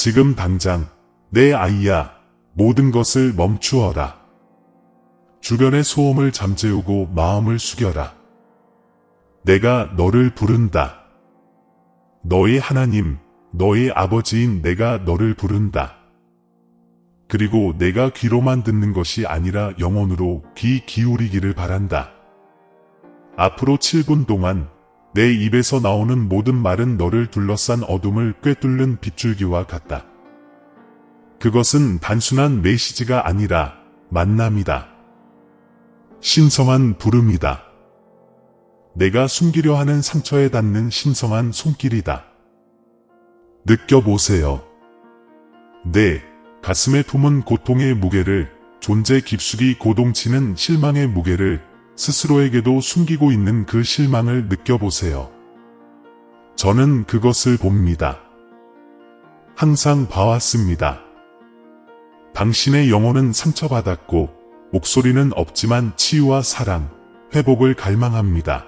지금 당장 내 아이야, 모든 것을 멈추어라. 주변의 소음을 잠재우고 마음을 숙여라. 내가 너를 부른다. 너의 하나님, 너의 아버지인 내가 너를 부른다. 그리고 내가 귀로만 듣는 것이 아니라 영혼으로 귀 기울이기를 바란다. 앞으로 7분 동안 내 입에서 나오는 모든 말은 너를 둘러싼 어둠을 꿰뚫는 빗줄기와 같다. 그것은 단순한 메시지가 아니라 만남이다. 신성한 부름이다. 내가 숨기려 하는 상처에 닿는 신성한 손길이다. 느껴보세요. 내 가슴에 품은 고통의 무게를, 존재 깊숙이 고동치는 실망의 무게를, 스스로에게도 숨기고 있는 그 실망을 느껴보세요. 저는 그것을 봅니다. 항상 봐왔습니다. 당신의 영혼은 상처받았고 목소리는 없지만 치유와 사랑, 회복을 갈망합니다.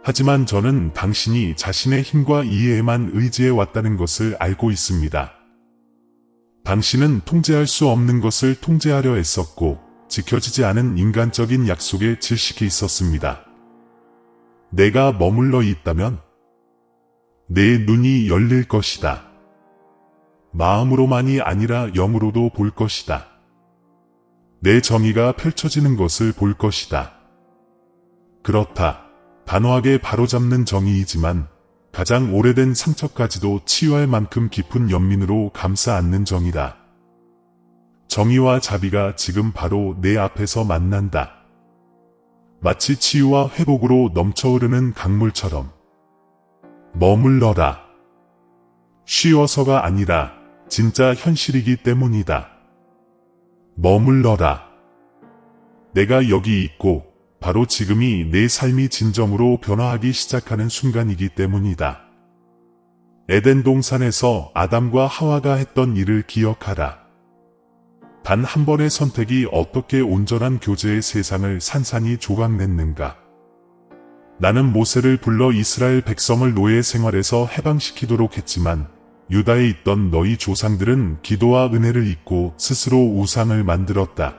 하지만 저는 당신이 자신의 힘과 이해에만 의지해 왔다는 것을 알고 있습니다. 당신은 통제할 수 없는 것을 통제하려 애썼고 지켜지지 않은 인간적인 약속에 질식해 있었습니다. 내가 머물러 있다면 내 눈이 열릴 것이다. 마음으로만이 아니라 영으로도 볼 것이다. 내 정의가 펼쳐지는 것을 볼 것이다. 그렇다. 단호하게 바로잡는 정의이지만 가장 오래된 상처까지도 치유할 만큼 깊은 연민으로 감싸 안는 정의다. 정의와 자비가 지금 바로 내 앞에서 만난다. 마치 치유와 회복으로 넘쳐흐르는 강물처럼. 머물러라. 쉬어서가 아니라 진짜 현실이기 때문이다. 머물러라. 내가 여기 있고 바로 지금이 내 삶이 진정으로 변화하기 시작하는 순간이기 때문이다. 에덴 동산에서 아담과 하와가 했던 일을 기억하라. 단 한 번의 선택이 어떻게 온전한 교제의 세상을 산산이 조각냈는가. 나는 모세를 불러 이스라엘 백성을 노예 생활에서 해방시키도록 했지만 유다에 있던 너희 조상들은 기도와 은혜를 잊고 스스로 우상을 만들었다.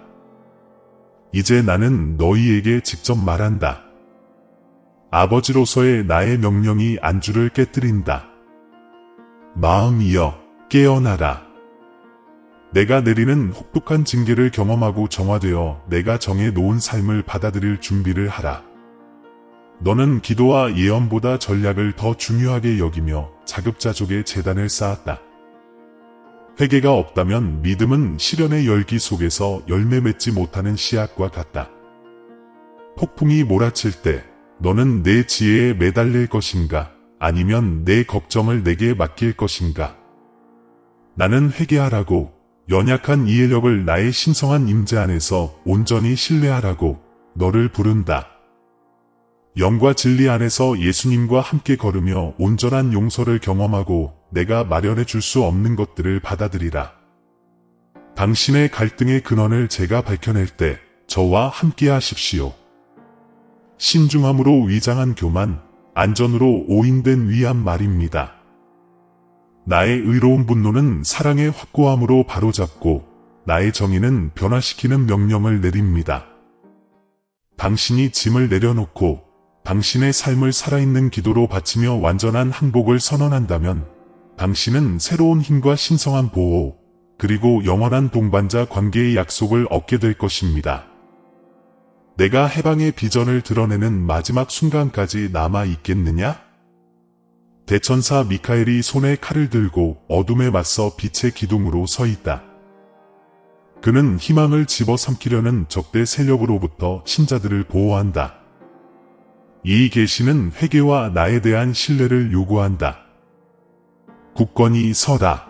이제 나는 너희에게 직접 말한다. 아버지로서의 나의 명령이 안주를 깨뜨린다. 마음이여, 깨어나라. 내가 내리는 혹독한 징계를 경험하고 정화되어 내가 정해 놓은 삶을 받아들일 준비를 하라. 너는 기도와 예언보다 전략을 더 중요하게 여기며 자급자족의 재단을 쌓았다. 회개가 없다면 믿음은 시련의 열기 속에서 열매 맺지 못하는 씨앗과 같다. 폭풍이 몰아칠 때 너는 내 지혜에 매달릴 것인가? 아니면 내 걱정을 내게 맡길 것인가? 나는 회개하라고, 연약한 이해력을 나의 신성한 임재 안에서 온전히 신뢰하라고 너를 부른다. 영과 진리 안에서 예수님과 함께 걸으며 온전한 용서를 경험하고 내가 마련해 줄 수 없는 것들을 받아들이라. 당신의 갈등의 근원을 제가 밝혀낼 때 저와 함께 하십시오. 신중함으로 위장한 교만, 안전으로 오인된 위암 말입니다. 나의 의로운 분노는 사랑의 확고함으로 바로잡고 나의 정의는 변화시키는 명령을 내립니다. 당신이 짐을 내려놓고 당신의 삶을 살아있는 기도로 바치며 완전한 항복을 선언한다면 당신은 새로운 힘과 신성한 보호, 그리고 영원한 동반자 관계의 약속을 얻게 될 것입니다. 내가 해방의 비전을 드러내는 마지막 순간까지 남아있겠느냐? 대천사 미카엘이 손에 칼을 들고 어둠에 맞서 빛의 기둥으로 서 있다. 그는 희망을 집어삼키려는 적대 세력으로부터 신자들을 보호한다. 이 계시는 회개와 나에 대한 신뢰를 요구한다. 굳건히 서라.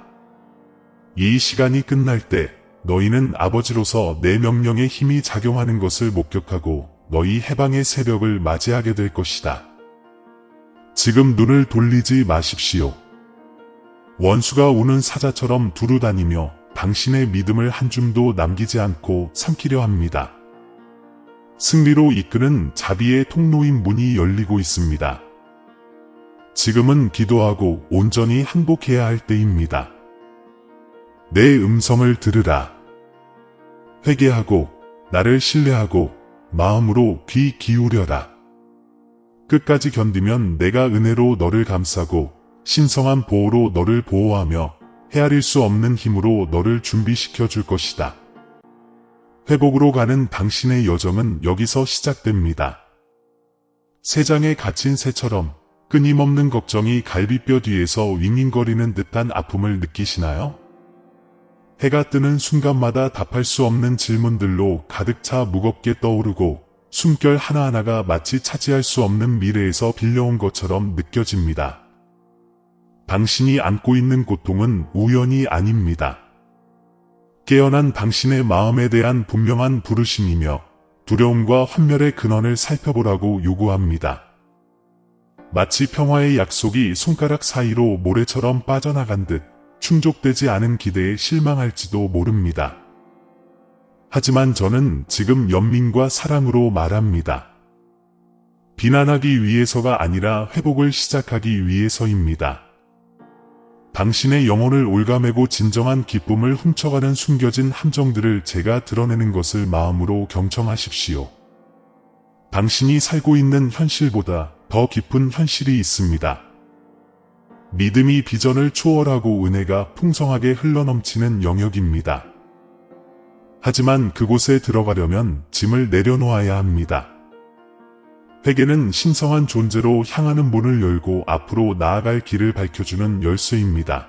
이 시간이 끝날 때 너희는 아버지로서 내 명령의 힘이 작용하는 것을 목격하고 너희 해방의 새벽을 맞이하게 될 것이다. 지금 눈을 돌리지 마십시오. 원수가 우는 사자처럼 두루다니며 당신의 믿음을 한 줌도 남기지 않고 삼키려 합니다. 승리로 이끄는 자비의 통로인 문이 열리고 있습니다. 지금은 기도하고 온전히 항복해야 할 때입니다. 내 음성을 들으라. 회개하고 나를 신뢰하고 마음으로 귀 기울여라. 끝까지 견디면 내가 은혜로 너를 감싸고 신성한 보호로 너를 보호하며 헤아릴 수 없는 힘으로 너를 준비시켜 줄 것이다. 회복으로 가는 당신의 여정은 여기서 시작됩니다. 새장에 갇힌 새처럼 끊임없는 걱정이 갈비뼈 뒤에서 윙윙거리는 듯한 아픔을 느끼시나요? 해가 뜨는 순간마다 답할 수 없는 질문들로 가득 차 무겁게 떠오르고 숨결 하나하나가 마치 차지할 수 없는 미래에서 빌려온 것처럼 느껴집니다. 당신이 안고 있는 고통은 우연이 아닙니다. 깨어난 당신의 마음에 대한 분명한 부르심이며 두려움과 환멸의 근원을 살펴보라고 요구합니다. 마치 평화의 약속이 손가락 사이로 모래처럼 빠져나간 듯 충족되지 않은 기대에 실망할지도 모릅니다. 하지만 저는 지금 연민과 사랑으로 말합니다. 비난하기 위해서가 아니라 회복을 시작하기 위해서입니다. 당신의 영혼을 올가매고 진정한 기쁨을 훔쳐가는 숨겨진 함정들을 제가 드러내는 것을 마음으로 경청하십시오. 당신이 살고 있는 현실보다 더 깊은 현실이 있습니다. 믿음이 비전을 초월하고 은혜가 풍성하게 흘러넘치는 영역입니다. 하지만 그곳에 들어가려면 짐을 내려놓아야 합니다. 회개는 신성한 존재로 향하는 문을 열고 앞으로 나아갈 길을 밝혀주는 열쇠입니다.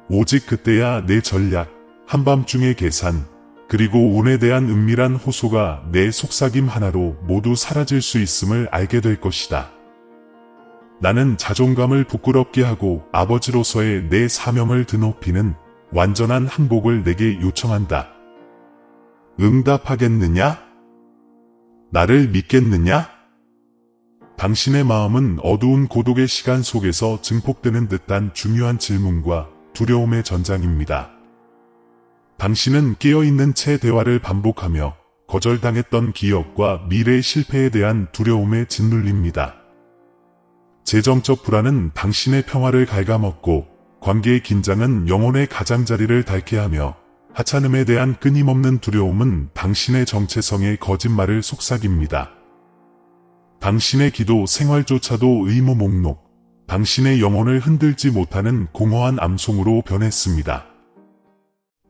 오직 그때야 내 전략, 한밤중의 계산, 그리고 운에 대한 은밀한 호소가 내 속삭임 하나로 모두 사라질 수 있음을 알게 될 것이다. 나는 자존감을 부끄럽게 하고 아버지로서의 내 사명을 드높이는 완전한 항복을 내게 요청한다. 응답하겠느냐? 나를 믿겠느냐? 당신의 마음은 어두운 고독의 시간 속에서 증폭되는 듯한 중요한 질문과 두려움의 전장입니다. 당신은 깨어있는 채 대화를 반복하며 거절당했던 기억과 미래의 실패에 대한 두려움에 짓눌립니다. 재정적 불안은 당신의 평화를 갉아먹고 관계의 긴장은 영혼의 가장자리를 닳게 하며 하찮음에 대한 끊임없는 두려움은 당신의 정체성의 거짓말을 속삭입니다. 당신의 기도 생활조차도 의무 목록, 당신의 영혼을 흔들지 못하는 공허한 암송으로 변했습니다.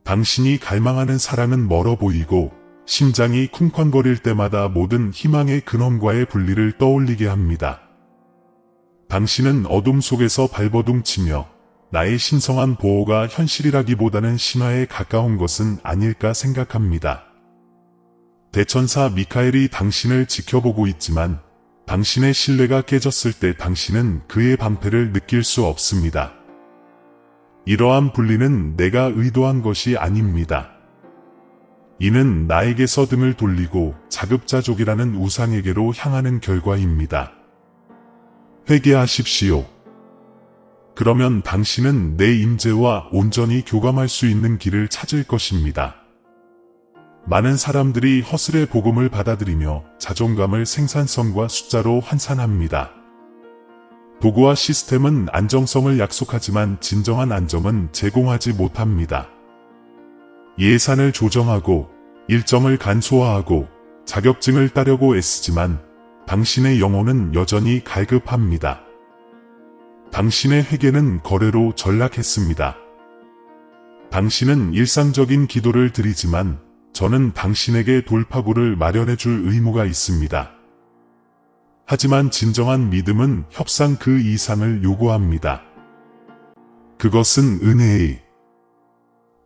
당신이 갈망하는 사랑은 멀어 보이고 심장이 쿵쾅거릴 때마다 모든 희망의 근원과의 분리를 떠올리게 합니다. 당신은 어둠 속에서 발버둥치며 나의 신성한 보호가 현실이라기보다는 신화에 가까운 것은 아닐까 생각합니다. 대천사 미카엘이 당신을 지켜보고 있지만 당신의 신뢰가 깨졌을 때 당신은 그의 방패를 느낄 수 없습니다. 이러한 분리는 내가 의도한 것이 아닙니다. 이는 나에게서 등을 돌리고 자급자족이라는 우상에게로 향하는 결과입니다. 회개하십시오. 그러면 당신은 내 임재와 온전히 교감할 수 있는 길을 찾을 것입니다. 많은 사람들이 허슬의 복음을 받아들이며 자존감을 생산성과 숫자로 환산합니다. 도구와 시스템은 안정성을 약속하지만 진정한 안정은 제공하지 못합니다. 예산을 조정하고 일정을 간소화하고 자격증을 따려고 애쓰지만 당신의 영혼은 여전히 갈급합니다. 당신의 회개는 거래로 전락했습니다. 당신은 일상적인 기도를 드리지만 저는 당신에게 돌파구를 마련해줄 의무가 있습니다. 하지만 진정한 믿음은 협상 그 이상을 요구합니다. 그것은 은혜의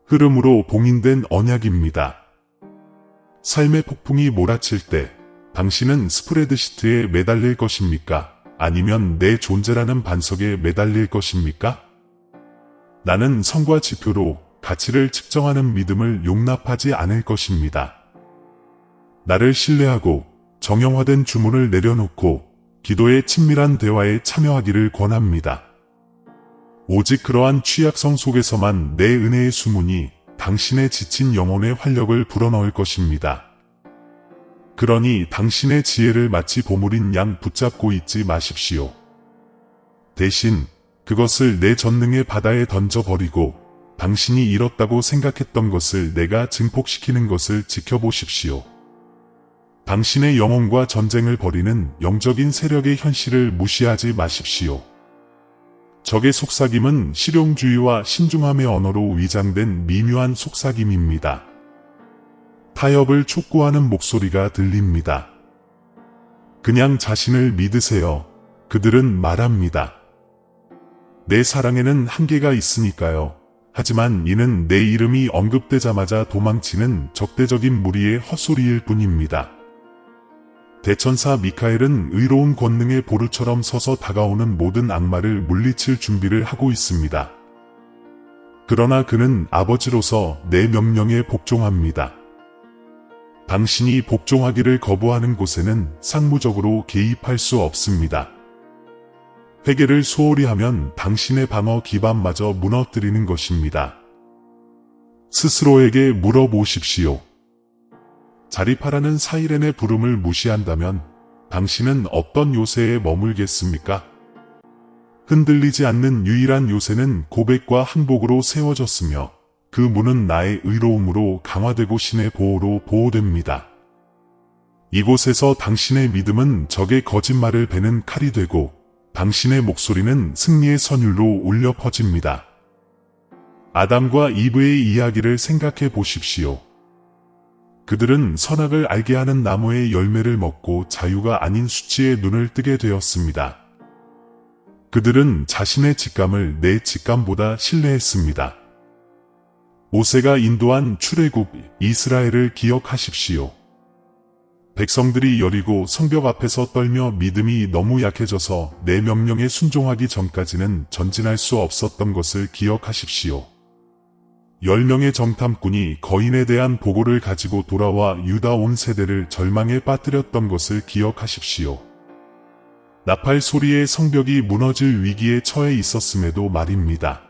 흐름으로 봉인된 언약입니다. 삶의 폭풍이 몰아칠 때 당신은 스프레드시트에 매달릴 것입니까? 아니면 내 존재라는 반석에 매달릴 것입니까? 나는 성과 지표로 가치를 측정하는 믿음을 용납하지 않을 것입니다. 나를 신뢰하고 정형화된 주문을 내려놓고 기도의 친밀한 대화에 참여하기를 권합니다. 오직 그러한 취약성 속에서만 내 은혜의 수문이 당신의 지친 영혼의 활력을 불어넣을 것입니다. 그러니 당신의 지혜를 마치 보물인 양 붙잡고 있지 마십시오. 대신 그것을 내 전능의 바다에 던져버리고 당신이 잃었다고 생각했던 것을 내가 증폭시키는 것을 지켜보십시오. 당신의 영혼과 전쟁을 벌이는 영적인 세력의 현실을 무시하지 마십시오. 적의 속삭임은 실용주의와 신중함의 언어로 위장된 미묘한 속삭임입니다. 타협을 촉구하는 목소리가 들립니다. 그냥 자신을 믿으세요. 그들은 말합니다. 내 사랑에는 한계가 있으니까요. 하지만 이는 내 이름이 언급되자마자 도망치는 적대적인 무리의 헛소리일 뿐입니다. 대천사 미카엘은 의로운 권능의 보루처럼 서서 다가오는 모든 악마를 물리칠 준비를 하고 있습니다. 그러나 그는 아버지로서 내 명령에 복종합니다. 당신이 복종하기를 거부하는 곳에는 상무적으로 개입할 수 없습니다. 회개를 소홀히 하면 당신의 방어 기반마저 무너뜨리는 것입니다. 스스로에게 물어보십시오. 자리파라는 사이렌의 부름을 무시한다면 당신은 어떤 요새에 머물겠습니까? 흔들리지 않는 유일한 요새는 고백과 항복으로 세워졌으며 그 문은 나의 의로움으로 강화되고 신의 보호로 보호됩니다. 이곳에서 당신의 믿음은 적의 거짓말을 베는 칼이 되고 당신의 목소리는 승리의 선율로 울려 퍼집니다. 아담과 이브의 이야기를 생각해 보십시오. 그들은 선악을 알게 하는 나무의 열매를 먹고 자유가 아닌 수치에 눈을 뜨게 되었습니다. 그들은 자신의 직감을 내 직감보다 신뢰했습니다. 모세가 인도한 출애굽 이스라엘을 기억하십시오. 백성들이 여리고 성벽 앞에서 떨며 믿음이 너무 약해져서 내 명령에 순종하기 전까지는 전진할 수 없었던 것을 기억하십시오. 10명의 정탐꾼이 거인에 대한 보고를 가지고 돌아와 유다 온 세대를 절망에 빠뜨렸던 것을 기억하십시오. 나팔 소리에 성벽이 무너질 위기에 처해 있었음에도 말입니다.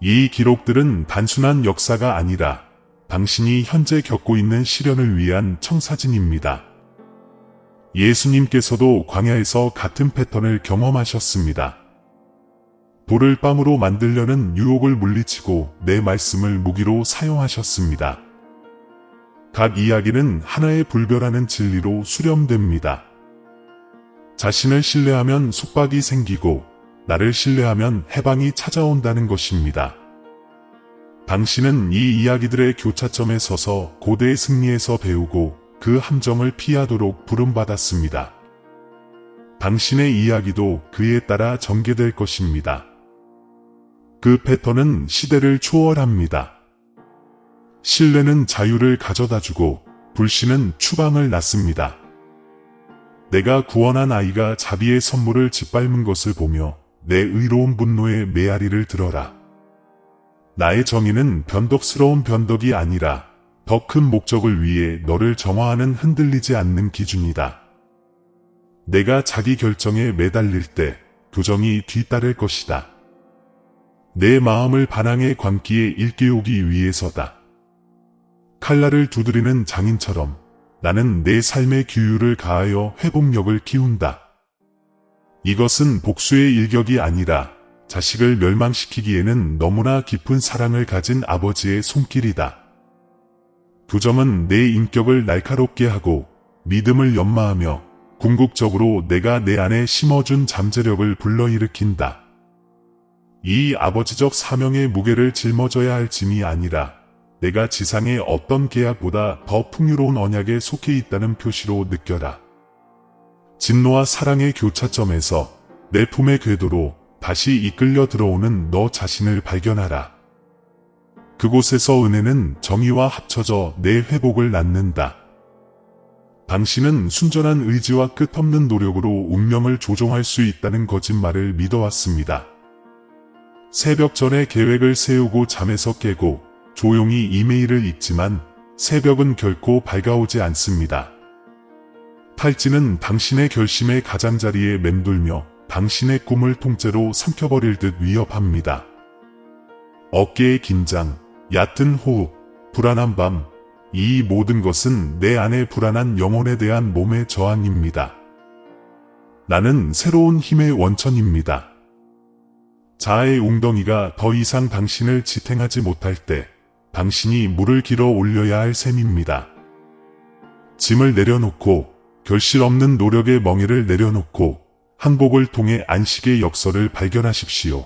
이 기록들은 단순한 역사가 아니라 당신이 현재 겪고 있는 시련을 위한 청사진입니다. 예수님께서도 광야에서 같은 패턴을 경험하셨습니다. 돌을 빵으로 만들려는 유혹을 물리치고 내 말씀을 무기로 사용하셨습니다. 각 이야기는 하나의 불변하는 진리로 수렴됩니다. 자신을 신뢰하면 속박이 생기고 나를 신뢰하면 해방이 찾아온다는 것입니다. 당신은 이 이야기들의 교차점에 서서 고대의 승리에서 배우고 그 함정을 피하도록 부름받았습니다. 당신의 이야기도 그에 따라 전개될 것입니다. 그 패턴은 시대를 초월합니다. 신뢰는 자유를 가져다주고 불신은 추방을 낳습니다. 내가 구원한 아이가 자비의 선물을 짓밟은 것을 보며 내 의로운 분노의 메아리를 들어라. 나의 정의는 변덕스러운 변덕이 아니라 더 큰 목적을 위해 너를 정화하는 흔들리지 않는 기준이다. 내가 자기 결정에 매달릴 때 교정이 뒤따를 것이다. 내 마음을 반항의 광기에 일깨우기 위해서다. 칼날을 두드리는 장인처럼 나는 내 삶의 규율을 가하여 회복력을 키운다. 이것은 복수의 일격이 아니라 자식을 멸망시키기에는 너무나 깊은 사랑을 가진 아버지의 손길이다. 교정은 내 인격을 날카롭게 하고 믿음을 연마하며 궁극적으로 내가 내 안에 심어준 잠재력을 불러일으킨다. 이 아버지적 사명의 무게를 짊어져야 할 짐이 아니라 내가 지상의 어떤 계약보다 더 풍요로운 언약에 속해 있다는 표시로 느껴라. 진노와 사랑의 교차점에서 내 품의 궤도로 다시 이끌려 들어오는 너 자신을 발견하라. 그곳에서 은혜는 정의와 합쳐져 내 회복을 낳는다. 당신은 순전한 의지와 끝없는 노력으로 운명을 조종할 수 있다는 거짓말을 믿어왔습니다. 새벽 전에 계획을 세우고 잠에서 깨고 조용히 이메일을 읽지만 새벽은 결코 밝아오지 않습니다. 탈진은 당신의 결심의 가장자리에 맴돌며 당신의 꿈을 통째로 삼켜버릴 듯 위협합니다. 어깨의 긴장, 얕은 호흡, 불안한 밤, 이 모든 것은 내 안의 불안한 영혼에 대한 몸의 저항입니다. 나는 새로운 힘의 원천입니다. 자아의 웅덩이가 더 이상 당신을 지탱하지 못할 때 당신이 물을 길어 올려야 할 셈입니다. 짐을 내려놓고 결실 없는 노력의 멍에를 내려놓고 항복을 통해 안식의 역설을 발견하십시오.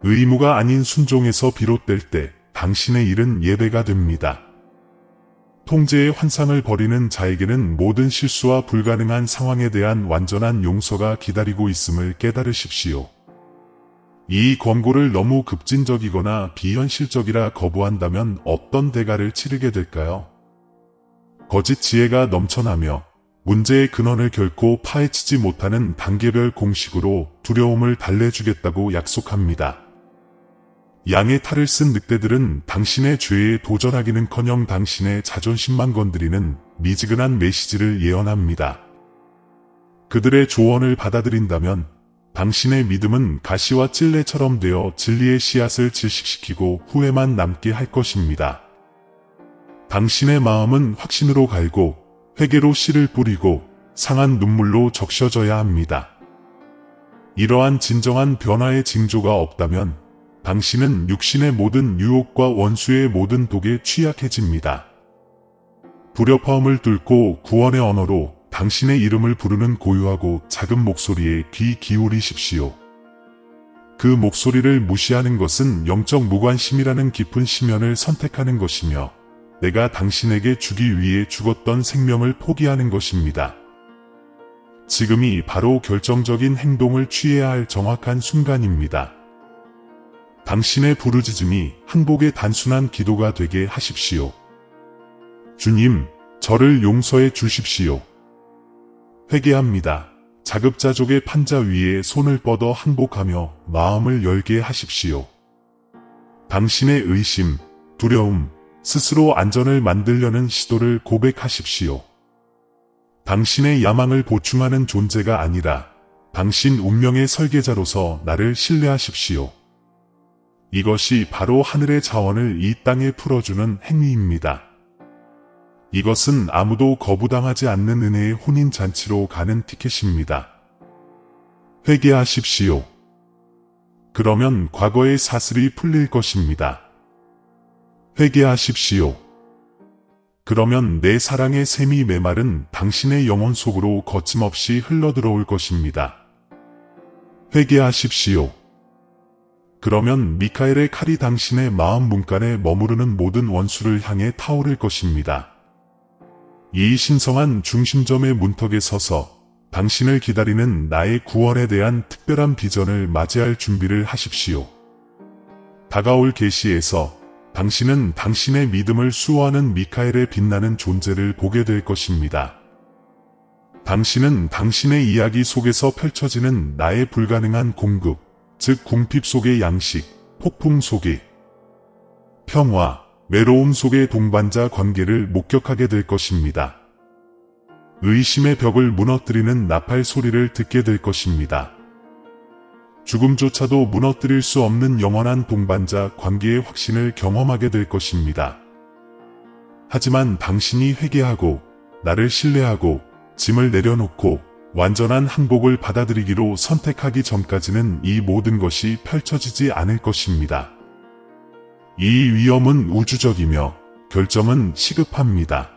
의무가 아닌 순종에서 비롯될 때 당신의 일은 예배가 됩니다. 통제의 환상을 버리는 자에게는 모든 실수와 불가능한 상황에 대한 완전한 용서가 기다리고 있음을 깨달으십시오. 이 권고를 너무 급진적이거나 비현실적이라 거부한다면 어떤 대가를 치르게 될까요? 거짓 지혜가 넘쳐나며 문제의 근원을 결코 파헤치지 못하는 단계별 공식으로 두려움을 달래주겠다고 약속합니다. 양의 탈을 쓴 늑대들은 당신의 죄에 도전하기는커녕 당신의 자존심만 건드리는 미지근한 메시지를 예언합니다. 그들의 조언을 받아들인다면 당신의 믿음은 가시와 찔레처럼 되어 진리의 씨앗을 질식시키고 후회만 남게 할 것입니다. 당신의 마음은 확신으로 갈고 회개로 씨를 뿌리고 상한 눈물로 적셔져야 합니다. 이러한 진정한 변화의 징조가 없다면 당신은 육신의 모든 유혹과 원수의 모든 독에 취약해집니다. 불협화음을 뚫고 구원의 언어로 당신의 이름을 부르는 고요하고 작은 목소리에 귀 기울이십시오. 그 목소리를 무시하는 것은 영적 무관심이라는 깊은 심연을 선택하는 것이며 내가 당신에게 주기 위해 죽었던 생명을 포기하는 것입니다. 지금이 바로 결정적인 행동을 취해야 할 정확한 순간입니다. 당신의 부르짖음이 항복의 단순한 기도가 되게 하십시오. 주님, 저를 용서해 주십시오. 회개합니다. 자급자족의 판자 위에 손을 뻗어 항복하며 마음을 열게 하십시오. 당신의 의심, 두려움, 스스로 안전을 만들려는 시도를 고백하십시오. 당신의 야망을 보충하는 존재가 아니라 당신 운명의 설계자로서 나를 신뢰하십시오. 이것이 바로 하늘의 자원을 이 땅에 풀어주는 행위입니다. 이것은 아무도 거부당하지 않는 은혜의 혼인잔치로 가는 티켓입니다. 회개하십시오. 그러면 과거의 사슬이 풀릴 것입니다. 회개하십시오. 그러면 내 사랑의 샘이 메마른 당신의 영혼 속으로 거침없이 흘러들어올 것입니다. 회개하십시오. 그러면 미카엘의 칼이 당신의 마음 문간에 머무르는 모든 원수를 향해 타오를 것입니다. 이 신성한 중심점의 문턱에 서서 당신을 기다리는 나의 구원에 대한 특별한 비전을 맞이할 준비를 하십시오. 다가올 계시에서 당신은 당신의 믿음을 수호하는 미카엘의 빛나는 존재를 보게 될 것입니다. 당신은 당신의 이야기 속에서 펼쳐지는 나의 불가능한 공급, 즉 궁핍 속의 양식, 폭풍 속의 평화, 외로움 속의 동반자 관계를 목격하게 될 것입니다. 의심의 벽을 무너뜨리는 나팔 소리를 듣게 될 것입니다. 죽음조차도 무너뜨릴 수 없는 영원한 동반자 관계의 확신을 경험하게 될 것입니다. 하지만 당신이 회개하고 나를 신뢰하고 짐을 내려놓고 완전한 항복을 받아들이기로 선택하기 전까지는 이 모든 것이 펼쳐지지 않을 것입니다. 이 위험은 우주적이며 결점은 시급합니다.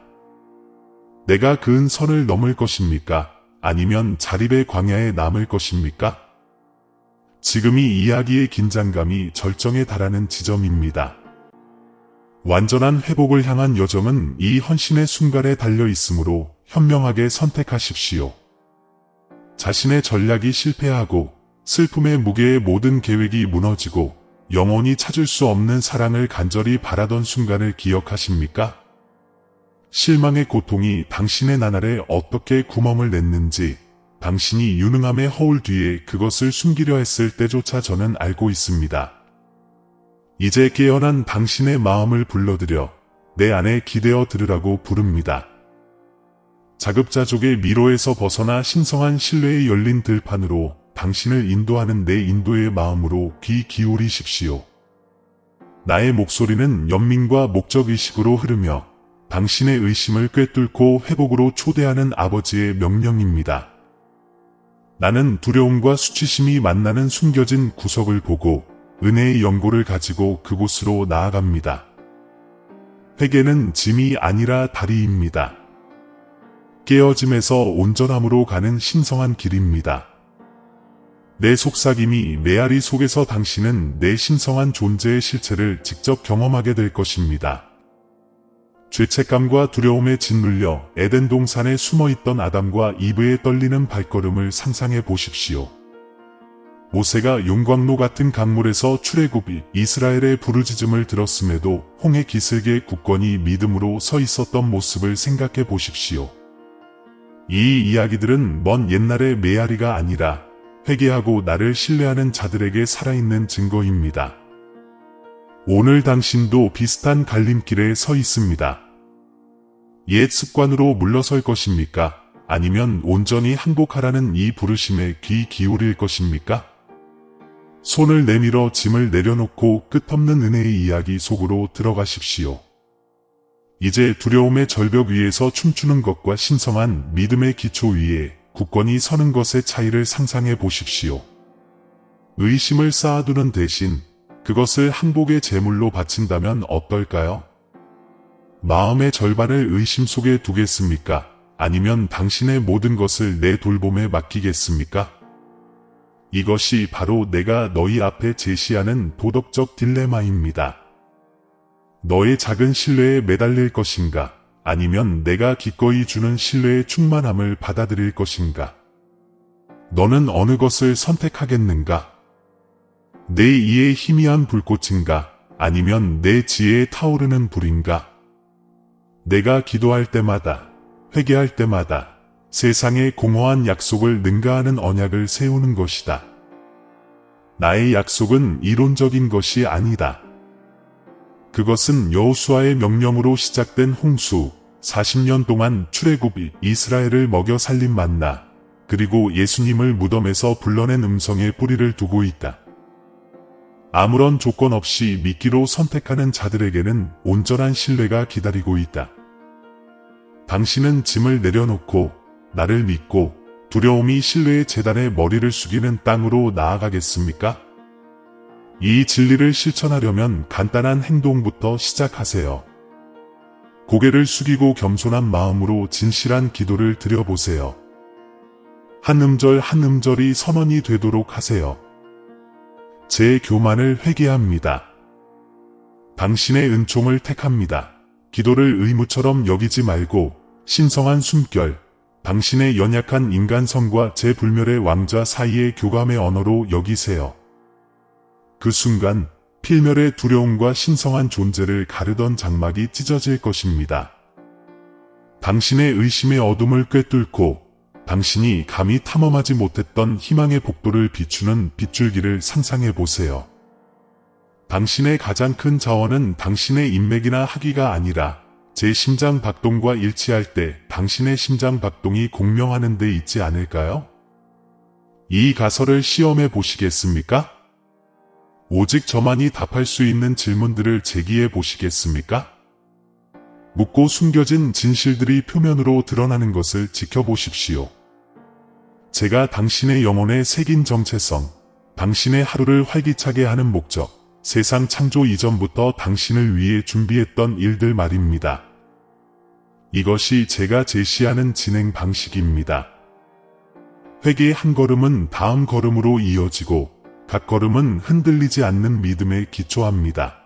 내가 그은 선을 넘을 것입니까? 아니면 자립의 광야에 남을 것입니까? 지금이 이야기의 긴장감이 절정에 달하는 지점입니다. 완전한 회복을 향한 여정은 이 헌신의 순간에 달려 있으므로 현명하게 선택하십시오. 자신의 전략이 실패하고 슬픔의 무게에 모든 계획이 무너지고 영원히 찾을 수 없는 사랑을 간절히 바라던 순간을 기억하십니까? 실망의 고통이 당신의 나날에 어떻게 구멍을 냈는지 당신이 유능함의 허울 뒤에 그것을 숨기려 했을 때조차 저는 알고 있습니다. 이제 깨어난 당신의 마음을 불러들여 내 안에 기대어 들으라고 부릅니다. 자급자족의 미로에서 벗어나 신성한 신뢰의 열린 들판으로 당신을 인도하는 내 인도의 마음으로 귀 기울이십시오. 나의 목소리는 연민과 목적의식으로 흐르며 당신의 의심을 꿰뚫고 회복으로 초대하는 아버지의 명령입니다. 나는 두려움과 수치심이 만나는 숨겨진 구석을 보고 은혜의 연고를 가지고 그곳으로 나아갑니다. 회개는 짐이 아니라 다리입니다. 깨어짐에서 온전함으로 가는 신성한 길입니다. 내 속삭임이 메아리 속에서 당신은 내 신성한 존재의 실체를 직접 경험하게 될 것입니다. 죄책감과 두려움에 짓눌려 에덴 동산에 숨어있던 아담과 이브의 떨리는 발걸음을 상상해 보십시오. 모세가 용광로 같은 강물에서 출애굽이 이스라엘의 부르짖음을 들었음에도 홍해 기슭에 굳건히 믿음으로 서 있었던 모습을 생각해 보십시오. 이 이야기들은 먼 옛날의 메아리가 아니라 회개하고 나를 신뢰하는 자들에게 살아있는 증거입니다. 오늘 당신도 비슷한 갈림길에 서 있습니다. 옛 습관으로 물러설 것입니까? 아니면 온전히 항복하라는 이 부르심에 귀 기울일 것입니까? 손을 내밀어 짐을 내려놓고 끝없는 은혜의 이야기 속으로 들어가십시오. 이제 두려움의 절벽 위에서 춤추는 것과 신성한 믿음의 기초 위에 굳건히 서는 것의 차이를 상상해 보십시오. 의심을 쌓아두는 대신 그것을 항복의 제물로 바친다면 어떨까요? 마음의 절반을 의심 속에 두겠습니까? 아니면 당신의 모든 것을 내 돌봄에 맡기겠습니까? 이것이 바로 내가 너희 앞에 제시하는 도덕적 딜레마입니다. 너의 작은 신뢰에 매달릴 것인가? 아니면 내가 기꺼이 주는 신뢰의 충만함을 받아들일 것인가? 너는 어느 것을 선택하겠는가? 내 이의 희미한 불꽃인가? 아니면 내 지혜에 타오르는 불인가? 내가 기도할 때마다, 회개할 때마다 세상의 공허한 약속을 능가하는 언약을 세우는 것이다. 나의 약속은 이론적인 것이 아니다. 그것은 여호수아의 명령으로 시작된 홍수, 40년 동안 출애굽이 이스라엘을 먹여 살린 만나, 그리고 예수님을 무덤에서 불러낸 음성에 뿌리를 두고 있다. 아무런 조건 없이 믿기로 선택하는 자들에게는 온전한 신뢰가 기다리고 있다. 당신은 짐을 내려놓고 나를 믿고 두려움이 신뢰의 제단에 머리를 숙이는 땅으로 나아가겠습니까? 이 진리를 실천하려면 간단한 행동부터 시작하세요. 고개를 숙이고 겸손한 마음으로 진실한 기도를 드려보세요. 한 음절 한 음절이 선언이 되도록 하세요. 제 교만을 회개합니다. 당신의 은총을 택합니다. 기도를 의무처럼 여기지 말고 신성한 숨결, 당신의 연약한 인간성과 제 불멸의 왕좌 사이의 교감의 언어로 여기세요. 그 순간 필멸의 두려움과 신성한 존재를 가르던 장막이 찢어질 것입니다. 당신의 의심의 어둠을 꿰뚫고 당신이 감히 탐험하지 못했던 희망의 복도를 비추는 빗줄기를 상상해 보세요. 당신의 가장 큰 자원은 당신의 인맥이나 학위가 아니라 제 심장 박동과 일치할 때 당신의 심장 박동이 공명하는 데 있지 않을까요? 이 가설을 시험해 보시겠습니까? 오직 저만이 답할 수 있는 질문들을 제기해 보시겠습니까? 묻고 숨겨진 진실들이 표면으로 드러나는 것을 지켜보십시오. 제가 당신의 영혼에 새긴 정체성, 당신의 하루를 활기차게 하는 목적, 세상 창조 이전부터 당신을 위해 준비했던 일들 말입니다. 이것이 제가 제시하는 진행 방식입니다. 회개의 한 걸음은 다음 걸음으로 이어지고 각 걸음은 흔들리지 않는 믿음에 기초합니다.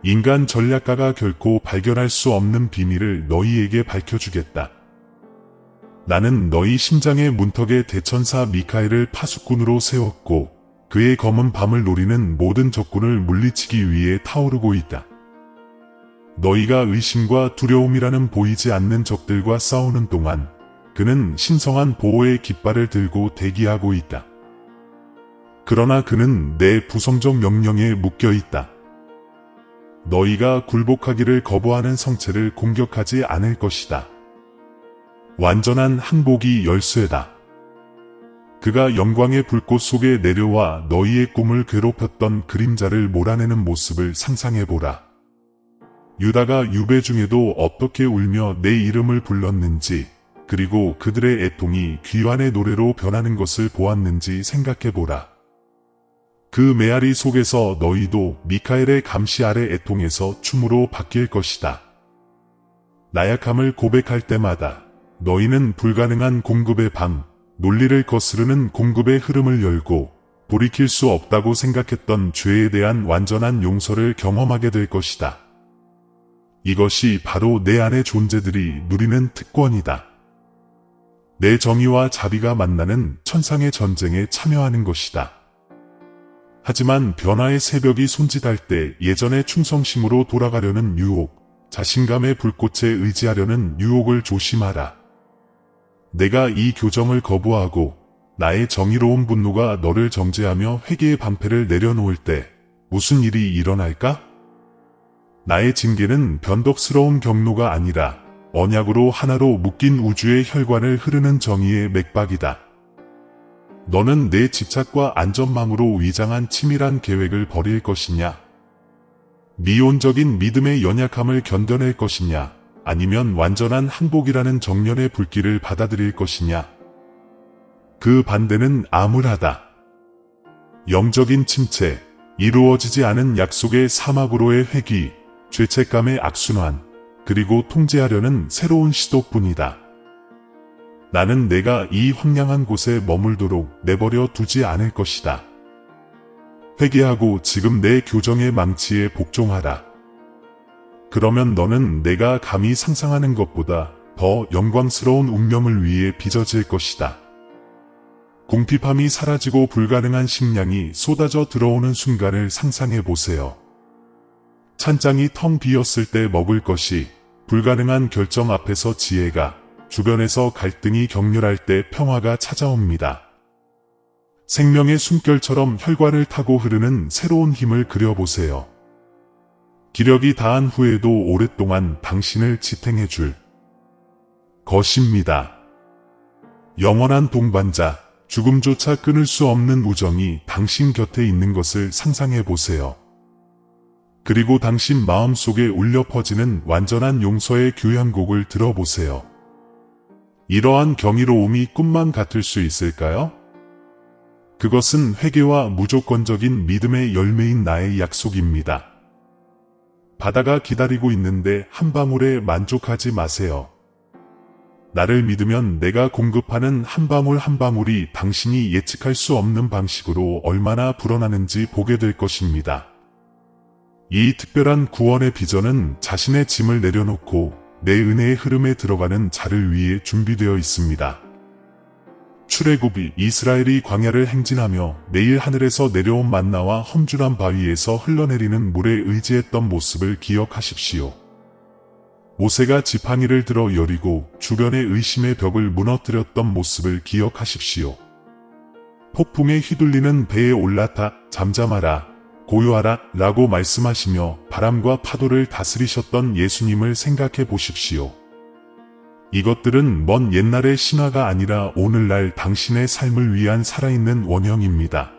인간 전략가가 결코 발견할 수 없는 비밀을 너희에게 밝혀주겠다. 나는 너희 심장의 문턱에 대천사 미카엘을 파수꾼으로 세웠고 그의 검은 밤을 노리는 모든 적군을 물리치기 위해 타오르고 있다. 너희가 의심과 두려움이라는 보이지 않는 적들과 싸우는 동안 그는 신성한 보호의 깃발을 들고 대기하고 있다. 그러나 그는 내 부성적 명령에 묶여 있다. 너희가 굴복하기를 거부하는 성체를 공격하지 않을 것이다. 완전한 항복이 열쇠다. 그가 영광의 불꽃 속에 내려와 너희의 꿈을 괴롭혔던 그림자를 몰아내는 모습을 상상해보라. 유다가 유배 중에도 어떻게 울며 내 이름을 불렀는지 그리고 그들의 애통이 귀환의 노래로 변하는 것을 보았는지 생각해보라. 그 메아리 속에서 너희도 미카엘의 감시 아래 애통에서 춤으로 바뀔 것이다. 나약함을 고백할 때마다 너희는 불가능한 공급의 방, 논리를 거스르는 공급의 흐름을 열고 돌이킬 수 없다고 생각했던 죄에 대한 완전한 용서를 경험하게 될 것이다. 이것이 바로 내 안의 존재들이 누리는 특권이다. 내 정의와 자비가 만나는 천상의 전쟁에 참여하는 것이다. 하지만 변화의 새벽이 손짓할 때 예전의 충성심으로 돌아가려는 유혹, 자신감의 불꽃에 의지하려는 유혹을 조심하라. 내가 이 교정을 거부하고 나의 정의로운 분노가 너를 정죄하며 회개의 방패를 내려놓을 때 무슨 일이 일어날까? 나의 징계는 변덕스러운 경로가 아니라 언약으로 하나로 묶인 우주의 혈관을 흐르는 정의의 맥박이다. 너는 내 집착과 안전망으로 위장한 치밀한 계획을 버릴 것이냐? 미온적인 믿음의 연약함을 견뎌낼 것이냐? 아니면 완전한 항복이라는 정년의 불길을 받아들일 것이냐? 그 반대는 암울하다. 영적인 침체, 이루어지지 않은 약속의 사막으로의 회귀, 죄책감의 악순환, 그리고 통제하려는 새로운 시도뿐이다. 나는 내가 이 황량한 곳에 머물도록 내버려 두지 않을 것이다. 회개하고 지금 내 교정의 망치에 복종하라. 그러면 너는 내가 감히 상상하는 것보다 더 영광스러운 운명을 위해 빚어질 것이다. 궁핍함이 사라지고 불가능한 식량이 쏟아져 들어오는 순간을 상상해 보세요. 찬장이 텅 비었을 때 먹을 것이, 불가능한 결정 앞에서 지혜가, 주변에서 갈등이 격렬할 때 평화가 찾아옵니다. 생명의 숨결처럼 혈관을 타고 흐르는 새로운 힘을 그려보세요. 기력이 다한 후에도 오랫동안 당신을 지탱해 줄 것입니다. 영원한 동반자, 죽음조차 끊을 수 없는 우정이 당신 곁에 있는 것을 상상해 보세요. 그리고 당신 마음속에 울려 퍼지는 완전한 용서의 교향곡을 들어보세요. 이러한 경이로움이 꿈만 같을 수 있을까요? 그것은 회개와 무조건적인 믿음의 열매인 나의 약속입니다. 바다가 기다리고 있는데 한 방울에 만족하지 마세요. 나를 믿으면 내가 공급하는 한 방울 한 방울이 당신이 예측할 수 없는 방식으로 얼마나 불어나는지 보게 될 것입니다. 이 특별한 구원의 비전은 자신의 짐을 내려놓고 내 은혜의 흐름에 들어가는 자를 위해 준비되어 있습니다. 출애굽이 이스라엘이 광야를 행진하며 매일 하늘에서 내려온 만나와 험준한 바위에서 흘러내리는 물에 의지했던 모습을 기억하십시오. 모세가 지팡이를 들어 여리고 주변의 의심의 벽을 무너뜨렸던 모습을 기억하십시오. 폭풍에 휘둘리는 배에 올라타 잠잠하라, 고요하라 라고 말씀하시며 바람과 파도를 다스리셨던 예수님을 생각해 보십시오. 이것들은 먼 옛날의 신화가 아니라 오늘날 당신의 삶을 위한 살아있는 원형입니다.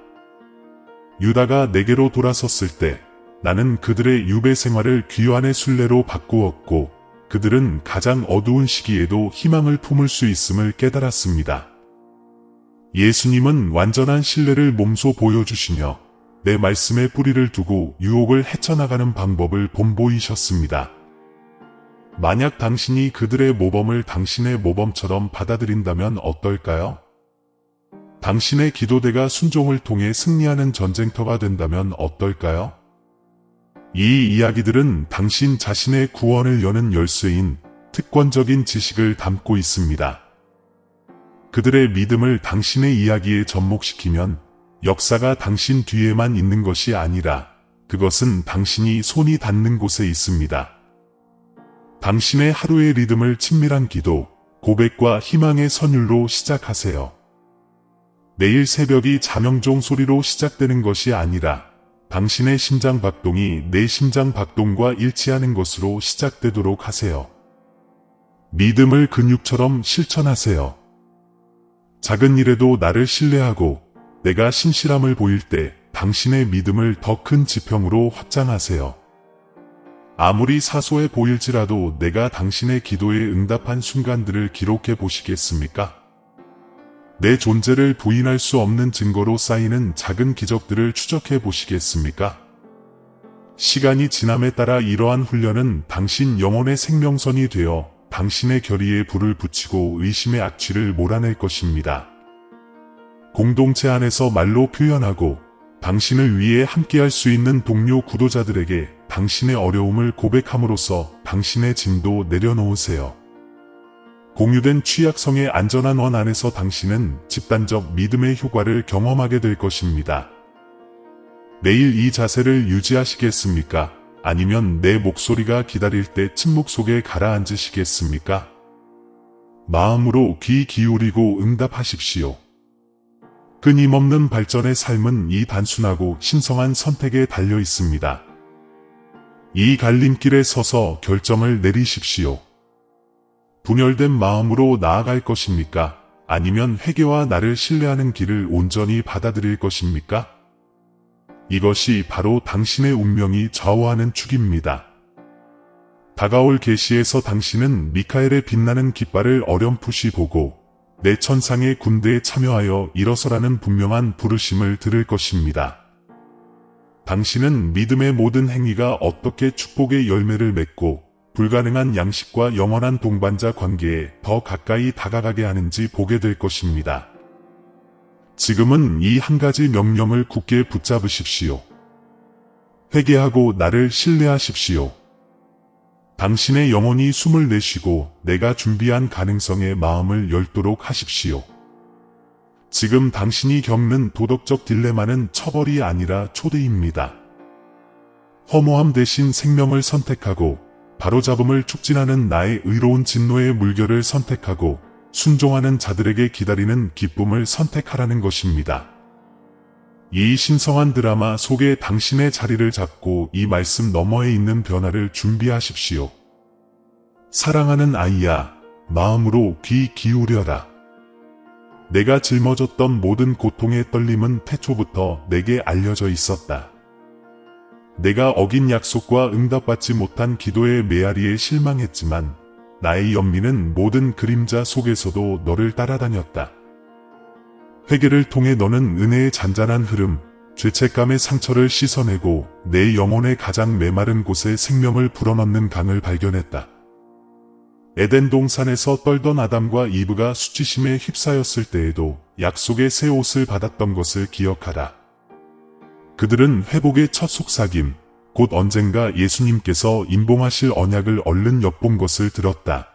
유다가 내게로 돌아섰을 때 나는 그들의 유배 생활을 귀환의 순례로 바꾸었고 그들은 가장 어두운 시기에도 희망을 품을 수 있음을 깨달았습니다. 예수님은 완전한 신뢰를 몸소 보여주시며 내 말씀에 뿌리를 두고 유혹을 헤쳐나가는 방법을 본보이셨습니다. 만약 당신이 그들의 모범을 당신의 모범처럼 받아들인다면 어떨까요? 당신의 기도대가 순종을 통해 승리하는 전쟁터가 된다면 어떨까요? 이 이야기들은 당신 자신의 구원을 여는 열쇠인 특권적인 지식을 담고 있습니다. 그들의 믿음을 당신의 이야기에 접목시키면 역사가 당신 뒤에만 있는 것이 아니라 그것은 당신이 손이 닿는 곳에 있습니다. 당신의 하루의 리듬을 친밀한 기도, 고백과 희망의 선율로 시작하세요. 매일 새벽이 자명종 소리로 시작되는 것이 아니라 당신의 심장 박동이 내 심장 박동과 일치하는 것으로 시작되도록 하세요. 믿음을 근육처럼 실천하세요. 작은 일에도 나를 신뢰하고 내가 신실함을 보일 때 당신의 믿음을 더 큰 지평으로 확장하세요. 아무리 사소해 보일지라도 내가 당신의 기도에 응답한 순간들을 기록해 보시겠습니까? 내 존재를 부인할 수 없는 증거로 쌓이는 작은 기적들을 추적해 보시겠습니까? 시간이 지남에 따라 이러한 훈련은 당신 영혼의 생명선이 되어 당신의 결의에 불을 붙이고 의심의 악취를 몰아낼 것입니다. 공동체 안에서 말로 표현하고 당신을 위해 함께할 수 있는 동료 구도자들에게 당신의 어려움을 고백함으로써 당신의 짐도 내려놓으세요. 공유된 취약성의 안전한 원 안에서 당신은 집단적 믿음의 효과를 경험하게 될 것입니다. 매일 이 자세를 유지하시겠습니까? 아니면 내 목소리가 기다릴 때 침묵 속에 가라앉으시겠습니까? 마음으로 귀 기울이고 응답하십시오. 끊임없는 발전의 삶은 이 단순하고 신성한 선택에 달려 있습니다. 이 갈림길에 서서 결정을 내리십시오. 분열된 마음으로 나아갈 것입니까? 아니면 회개와 나를 신뢰하는 길을 온전히 받아들일 것입니까? 이것이 바로 당신의 운명이 좌우하는 축입니다. 다가올 계시에서 당신은 미카엘의 빛나는 깃발을 어렴풋이 보고 내 천상의 군대에 참여하여 일어서라는 분명한 부르심을 들을 것입니다. 당신은 믿음의 모든 행위가 어떻게 축복의 열매를 맺고 불가능한 양식과 영원한 동반자 관계에 더 가까이 다가가게 하는지 보게 될 것입니다. 지금은 이 한 가지 명령을 굳게 붙잡으십시오. 회개하고 나를 신뢰하십시오. 당신의 영혼이 숨을 내쉬고 내가 준비한 가능성에 마음을 열도록 하십시오. 지금 당신이 겪는 도덕적 딜레마는 처벌이 아니라 초대입니다. 허무함 대신 생명을 선택하고 바로잡음을 촉진하는 나의 의로운 진노의 물결을 선택하고 순종하는 자들에게 기다리는 기쁨을 선택하라는 것입니다. 이 신성한 드라마 속에 당신의 자리를 잡고 이 말씀 너머에 있는 변화를 준비하십시오. 사랑하는 아이야, 마음으로 귀 기울여라. 내가 짊어졌던 모든 고통의 떨림은 태초부터 내게 알려져 있었다. 내가 어긴 약속과 응답받지 못한 기도의 메아리에 실망했지만 나의 연민은 모든 그림자 속에서도 너를 따라다녔다. 회개를 통해 너는 은혜의 잔잔한 흐름, 죄책감의 상처를 씻어내고 내 영혼의 가장 메마른 곳에 생명을 불어넣는 강을 발견했다. 에덴 동산에서 떨던 아담과 이브가 수치심에 휩싸였을 때에도 약속의 새 옷을 받았던 것을 기억하라. 그들은 회복의 첫 속삭임, 곧 언젠가 예수님께서 임봉하실 언약을 얼른 엿본 것을 들었다.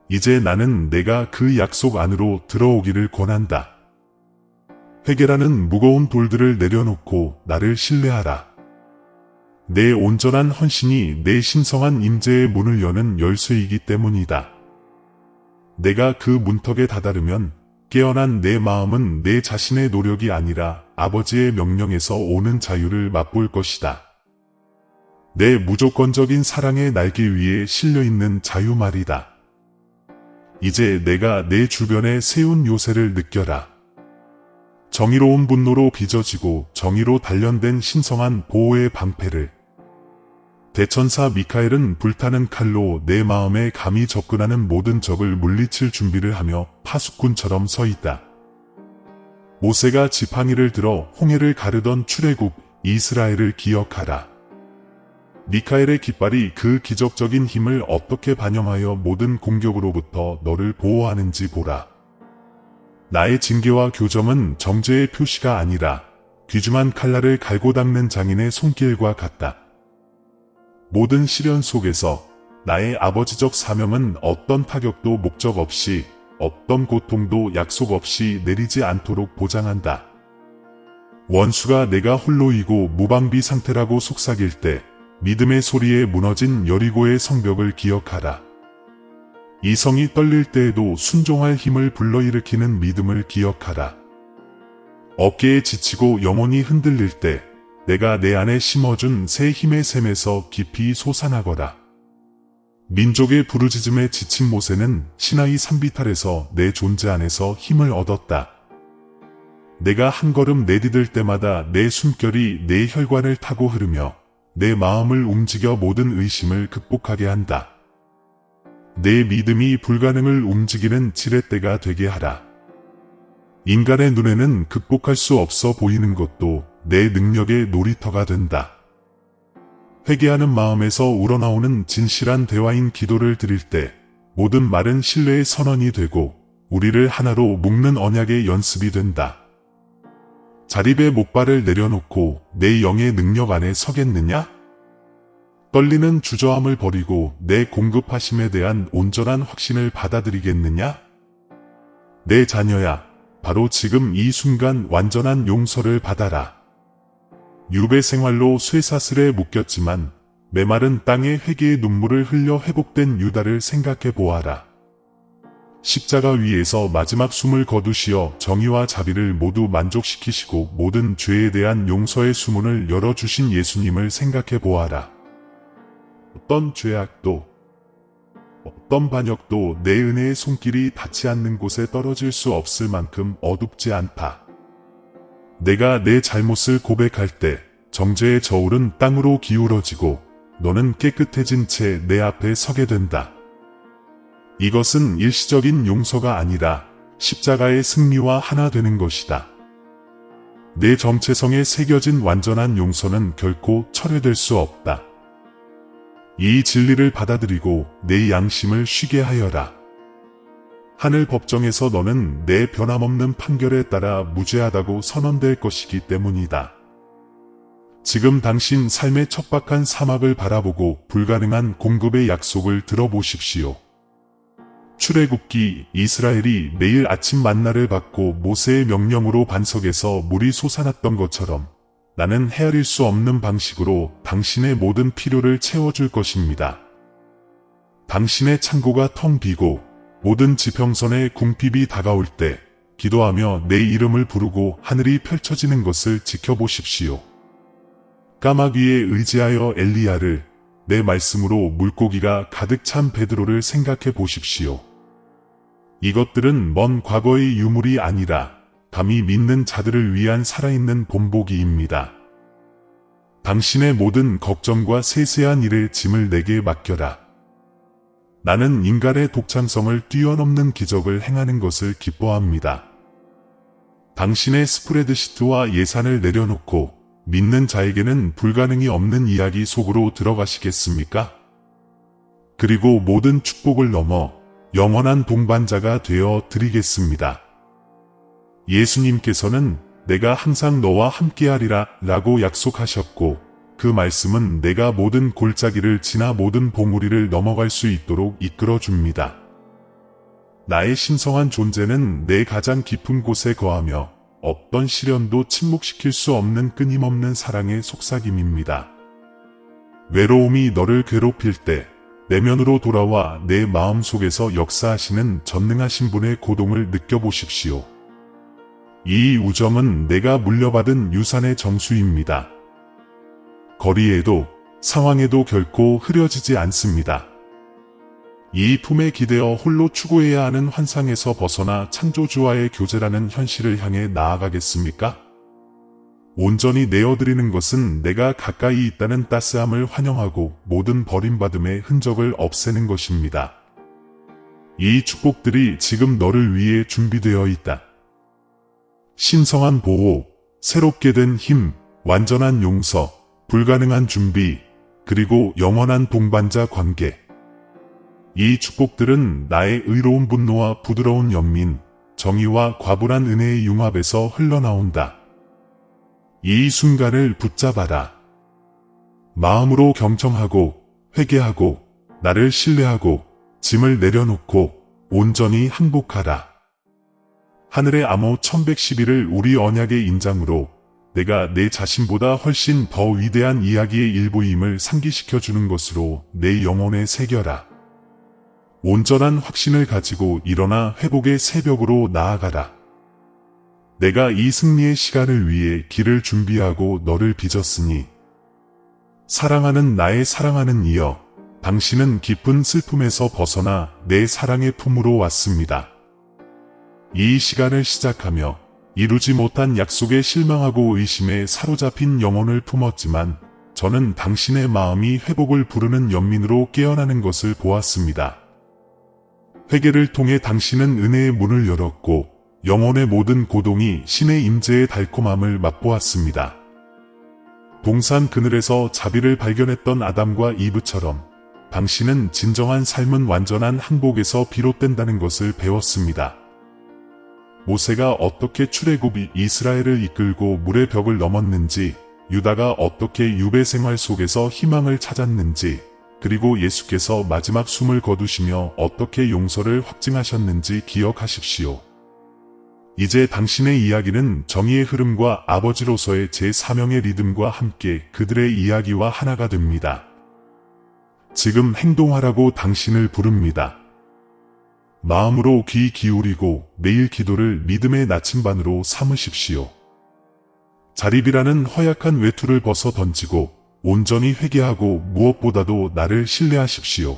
이제 나는 내가 그 약속 안으로 들어오기를 권한다. 회개라는 무거운 돌들을 내려놓고 나를 신뢰하라. 내 온전한 헌신이 내 신성한 임재의 문을 여는 열쇠이기 때문이다. 내가 그 문턱에 다다르면 깨어난 내 마음은 내 자신의 노력이 아니라 아버지의 명령에서 오는 자유를 맛볼 것이다. 내 무조건적인 사랑의 날개 위에 실려있는 자유 말이다. 이제 내가 내 주변에 세운 요새를 느껴라. 정의로운 분노로 빚어지고 정의로 단련된 신성한 보호의 방패를. 대천사 미카엘은 불타는 칼로 내 마음에 감히 접근하는 모든 적을 물리칠 준비를 하며 파수꾼처럼 서 있다. 모세가 지팡이를 들어 홍해를 가르던 출애굽 이스라엘을 기억하라. 미카엘의 깃발이 그 기적적인 힘을 어떻게 반영하여 모든 공격으로부터 너를 보호하는지 보라. 나의 징계와 교정은 정죄의 표시가 아니라 귀중한 칼날을 갈고 닦는 장인의 손길과 같다. 모든 시련 속에서 나의 아버지적 사명은 어떤 타격도 목적 없이, 어떤 고통도 약속 없이 내리지 않도록 보장한다. 원수가 내가 홀로이고 무방비 상태라고 속삭일 때 믿음의 소리에 무너진 여리고의 성벽을 기억하라. 이성이 떨릴 때에도 순종할 힘을 불러일으키는 믿음을 기억하라. 어깨에 지치고 영혼이 흔들릴 때 내가 내 안에 심어준 새 힘의 샘에서 깊이 솟아나거라. 민족의 부르짖음에 지친 모세는 시나이 산비탈에서 내 존재 안에서 힘을 얻었다. 내가 한 걸음 내디딜 때마다 내 숨결이 내 혈관을 타고 흐르며 내 마음을 움직여 모든 의심을 극복하게 한다. 내 믿음이 불가능을 움직이는 지렛대가 되게 하라. 인간의 눈에는 극복할 수 없어 보이는 것도 내 능력의 놀이터가 된다. 회개하는 마음에서 우러나오는 진실한 대화인 기도를 드릴 때 모든 말은 신뢰의 선언이 되고 우리를 하나로 묶는 언약의 연습이 된다. 자립의 목발을 내려놓고 내 영의 능력 안에 서겠느냐? 떨리는 주저함을 버리고 내 공급하심에 대한 온전한 확신을 받아들이겠느냐? 내 자녀야, 바로 지금 이 순간 완전한 용서를 받아라. 유배 생활로 쇠사슬에 묶였지만 메마른 땅에 회개의 눈물을 흘려 회복된 유다를 생각해 보아라. 십자가 위에서 마지막 숨을 거두시어 정의와 자비를 모두 만족시키시고 모든 죄에 대한 용서의 수문을 열어주신 예수님을 생각해 보아라. 어떤 죄악도, 어떤 반역도 내 은혜의 손길이 닿지 않는 곳에 떨어질 수 없을 만큼 어둡지 않다. 내가 내 잘못을 고백할 때 정죄의 저울은 땅으로 기울어지고 너는 깨끗해진 채 내 앞에 서게 된다. 이것은 일시적인 용서가 아니라 십자가의 승리와 하나 되는 것이다. 내 정체성에 새겨진 완전한 용서는 결코 철회될 수 없다. 이 진리를 받아들이고 내 양심을 쉬게 하여라. 하늘 법정에서 너는 내 변함없는 판결에 따라 무죄하다고 선언될 것이기 때문이다. 지금 당신 삶의 척박한 사막을 바라보고 불가능한 공급의 약속을 들어보십시오. 출애굽기 이스라엘이 매일 아침 만나를 받고 모세의 명령으로 반석에서 물이 솟아났던 것처럼 나는 헤아릴 수 없는 방식으로 당신의 모든 필요를 채워줄 것입니다. 당신의 창고가 텅 비고 모든 지평선의 궁핍이 다가올 때 기도하며 내 이름을 부르고 하늘이 펼쳐지는 것을 지켜보십시오. 까마귀 위에 의지하여 엘리야를, 내 말씀으로 물고기가 가득 찬 베드로를 생각해 보십시오. 이것들은 먼 과거의 유물이 아니라 감히 믿는 자들을 위한 살아있는 본보기입니다. 당신의 모든 걱정과 세세한 일의 짐을 내게 맡겨라. 나는 인간의 독창성을 뛰어넘는 기적을 행하는 것을 기뻐합니다. 당신의 스프레드시트와 예산을 내려놓고 믿는 자에게는 불가능이 없는 이야기 속으로 들어가시겠습니까? 그리고 모든 축복을 넘어 영원한 동반자가 되어 드리겠습니다. 예수님께서는 내가 항상 너와 함께하리라 라고 약속하셨고 그 말씀은 내가 모든 골짜기를 지나 모든 봉우리를 넘어갈 수 있도록 이끌어줍니다. 나의 신성한 존재는 내 가장 깊은 곳에 거하며 어떤 시련도 침묵시킬 수 없는 끊임없는 사랑의 속삭임입니다. 외로움이 너를 괴롭힐 때 내면으로 돌아와 내 마음속에서 역사하시는 전능하신 분의 고동을 느껴보십시오. 이 우정은 내가 물려받은 유산의 정수입니다. 거리에도 상황에도 결코 흐려지지 않습니다. 이 품에 기대어 홀로 추구해야 하는 환상에서 벗어나 창조주와의 교제라는 현실을 향해 나아가겠습니까? 온전히 내어드리는 것은 내가 가까이 있다는 따스함을 환영하고 모든 버림받음의 흔적을 없애는 것입니다. 이 축복들이 지금 너를 위해 준비되어 있다. 신성한 보호, 새롭게 된 힘, 완전한 용서, 불가능한 준비, 그리고 영원한 동반자 관계. 이 축복들은 나의 의로운 분노와 부드러운 연민, 정의와 과분한 은혜의 융합에서 흘러나온다. 이 순간을 붙잡아라. 마음으로 경청하고 회개하고 나를 신뢰하고 짐을 내려놓고 온전히 항복하라. 하늘의 암호 1111을 우리 언약의 인장으로 내가 내 자신보다 훨씬 더 위대한 이야기의 일부임을 상기시켜주는 것으로 내 영혼에 새겨라. 온전한 확신을 가지고 일어나 회복의 새벽으로 나아가라. 내가 이 승리의 시간을 위해 길을 준비하고 너를 빚었으니 사랑하는 나의 사랑하는 이여, 당신은 깊은 슬픔에서 벗어나 내 사랑의 품으로 왔습니다. 이 시간을 시작하며 이루지 못한 약속에 실망하고 의심에 사로잡힌 영혼을 품었지만 저는 당신의 마음이 회복을 부르는 연민으로 깨어나는 것을 보았습니다. 회개를 통해 당신은 은혜의 문을 열었고 영혼의 모든 고동이 신의 임재의 달콤함을 맛보았습니다. 동산 그늘에서 자비를 발견했던 아담과 이브처럼 당신은 진정한 삶은 완전한 항복에서 비롯된다는 것을 배웠습니다. 모세가 어떻게 출애굽이 이스라엘을 이끌고 물의 벽을 넘었는지, 유다가 어떻게 유배 생활 속에서 희망을 찾았는지, 그리고 예수께서 마지막 숨을 거두시며 어떻게 용서를 확증하셨는지 기억하십시오. 이제 당신의 이야기는 정의의 흐름과 아버지로서의 제 사명의 리듬과 함께 그들의 이야기와 하나가 됩니다. 지금 행동하라고 당신을 부릅니다. 마음으로 귀 기울이고 매일 기도를 믿음의 나침반으로 삼으십시오. 자립이라는 허약한 외투를 벗어 던지고 온전히 회개하고 무엇보다도 나를 신뢰하십시오.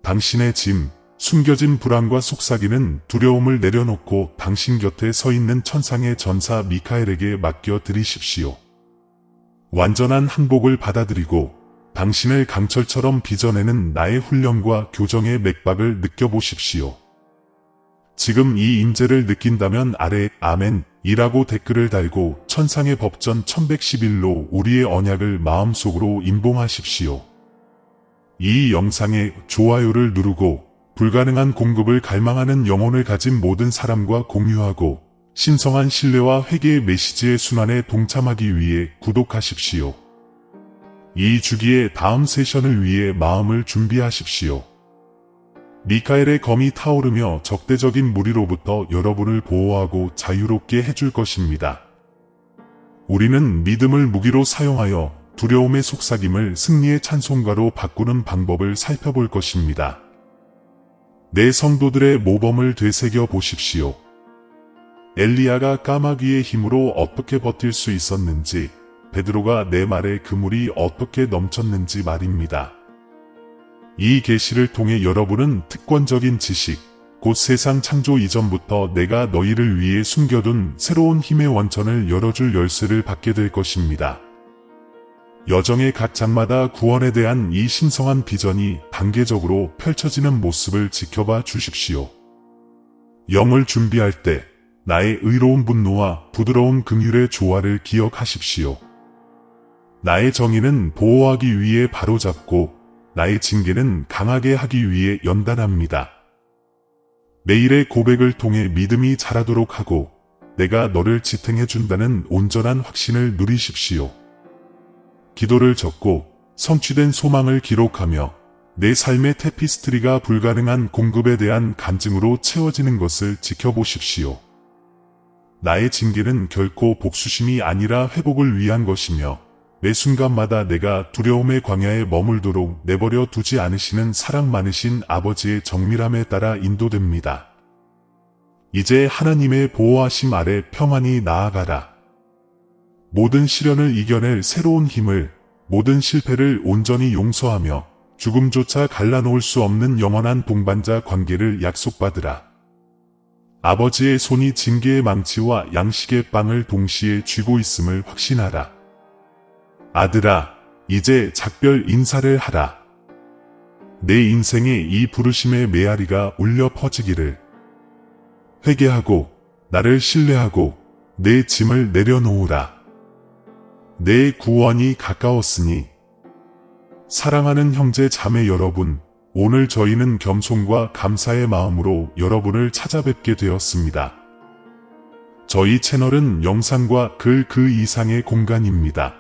당신의 짐, 숨겨진 불안과 속삭이는 두려움을 내려놓고 당신 곁에 서 있는 천상의 전사 미카엘에게 맡겨 드리십시오. 완전한 항복을 받아들이고 당신을 강철처럼 빚어내는 나의 훈련과 교정의 맥박을 느껴보십시오. 지금 이 임재를 느낀다면 아래 아멘이라고 댓글을 달고 천상의 법전 1111로 우리의 언약을 마음속으로 임봉하십시오. 이 영상에 좋아요를 누르고 불가능한 공급을 갈망하는 영혼을 가진 모든 사람과 공유하고 신성한 신뢰와 회개의 메시지의 순환에 동참하기 위해 구독하십시오. 이 주기의 다음 세션을 위해 마음을 준비하십시오. 미카엘의 검이 타오르며 적대적인 무리로부터 여러분을 보호하고 자유롭게 해줄 것입니다. 우리는 믿음을 무기로 사용하여 두려움의 속삭임을 승리의 찬송가로 바꾸는 방법을 살펴볼 것입니다. 내 성도들의 모범을 되새겨 보십시오. 엘리야가 까마귀의 힘으로 어떻게 버틸 수 있었는지, 베드로가 내 말에 그물이 어떻게 넘쳤는지 말입니다. 이 계시를 통해 여러분은 특권적인 지식, 곧 세상 창조 이전부터 내가 너희를 위해 숨겨둔 새로운 힘의 원천을 열어줄 열쇠를 받게 될 것입니다. 여정의 각 장마다 구원에 대한 이 신성한 비전이 단계적으로 펼쳐지는 모습을 지켜봐 주십시오. 영을 준비할 때 나의 의로운 분노와 부드러운 긍휼의 조화를 기억하십시오. 나의 정의는 보호하기 위해 바로잡고 나의 징계는 강하게 하기 위해 연단합니다. 매일의 고백을 통해 믿음이 자라도록 하고 내가 너를 지탱해준다는 온전한 확신을 누리십시오. 기도를 적고 성취된 소망을 기록하며 내 삶의 테피스트리가 불가능한 공급에 대한 간증으로 채워지는 것을 지켜보십시오. 나의 징계는 결코 복수심이 아니라 회복을 위한 것이며 매 순간마다 내가 두려움의 광야에 머물도록 내버려 두지 않으시는 사랑 많으신 아버지의 정밀함에 따라 인도됩니다. 이제 하나님의 보호하심 아래 평안히 나아가라. 모든 시련을 이겨낼 새로운 힘을, 모든 실패를 온전히 용서하며 죽음조차 갈라놓을 수 없는 영원한 동반자 관계를 약속받으라. 아버지의 손이 징계의 망치와 양식의 빵을 동시에 쥐고 있음을 확신하라. 아들아, 이제 작별 인사를 하라. 내 인생에 이 부르심의 메아리가 울려 퍼지기를. 회개하고 나를 신뢰하고 내 짐을 내려놓으라. 내 구원이 가까웠으니. 사랑하는 형제 자매 여러분, 오늘 저희는 겸손과 감사의 마음으로 여러분을 찾아뵙게 되었습니다. 저희 채널은 영상과 글 그 이상의 공간입니다.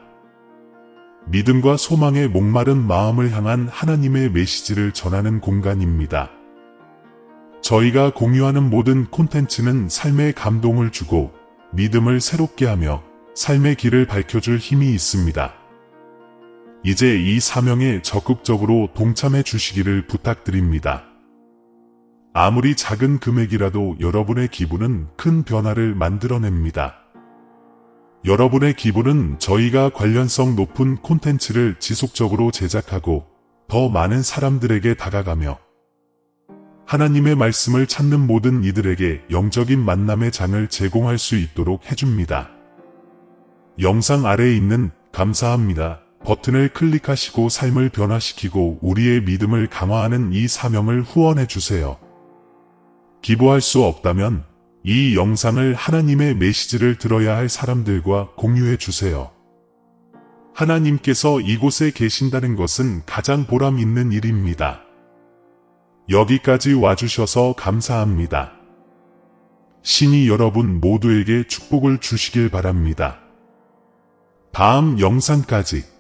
믿음과 소망의 목마른 마음을 향한 하나님의 메시지를 전하는 공간입니다. 저희가 공유하는 모든 콘텐츠는 삶에 감동을 주고 믿음을 새롭게 하며 삶의 길을 밝혀줄 힘이 있습니다. 이제 이 사명에 적극적으로 동참해 주시기를 부탁드립니다. 아무리 작은 금액이라도 여러분의 기부는 큰 변화를 만들어냅니다. 여러분의 기부는 저희가 관련성 높은 콘텐츠를 지속적으로 제작하고 더 많은 사람들에게 다가가며 하나님의 말씀을 찾는 모든 이들에게 영적인 만남의 장을 제공할 수 있도록 해줍니다. 영상 아래에 있는 감사합니다 버튼을 클릭하시고 삶을 변화시키고 우리의 믿음을 강화하는 이 사명을 후원해 주세요. 기부할 수 없다면 이 영상을 하나님의 메시지를 들어야 할 사람들과 공유해 주세요. 하나님께서 이곳에 계신다는 것은 가장 보람 있는 일입니다. 여기까지 와주셔서 감사합니다. 신이 여러분 모두에게 축복을 주시길 바랍니다. 다음 영상까지